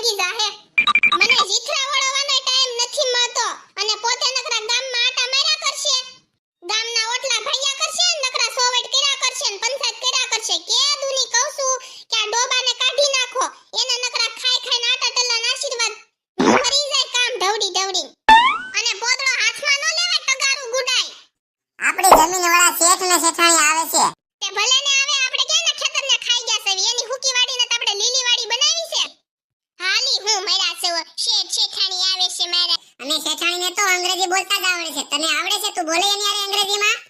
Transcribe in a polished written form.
ભાગી જાહે. મને જીથરા વળવાનો ટાઈમ નથી મળતો અને પોતે નકરા ગામમાં આટા માર્યા કરશે. ગામના ઓટલા ભૈયા કરશે, નકરા સોવેટ કર્યા કરશે ને પંચાયત કર્યા કરશે. કે દુની કહું છું કે આ ડોબાને કાઢી નાખો. એને નકરા ખાઈ ખાઈને આટા ટલ્લાના આશીર્વાદ કરી જાય કામ ઢવડી ઢવડી. અને પોતળો હાથમાં ન લેવાય, તગારું ગુડાય. આપણી જમીન વાળા શેઠ ને શેઠાણી આવે છે. તે ભલે ને આવે, આપણે ક્યાંના ખેતરને ખાઈ ગયા છે. એની હુકી વાડીને તો આપણે લીલી વાડી બનાવી છે. હાલી હું મળ્યા છે શેઠ શેઠાણી આવે છે મારા. અને શેઠાણીને તો અંગ્રેજી બોલતા જ આવડે છે. તને આવડે છે? તું બોલે એની હારે અંગ્રેજીમાં?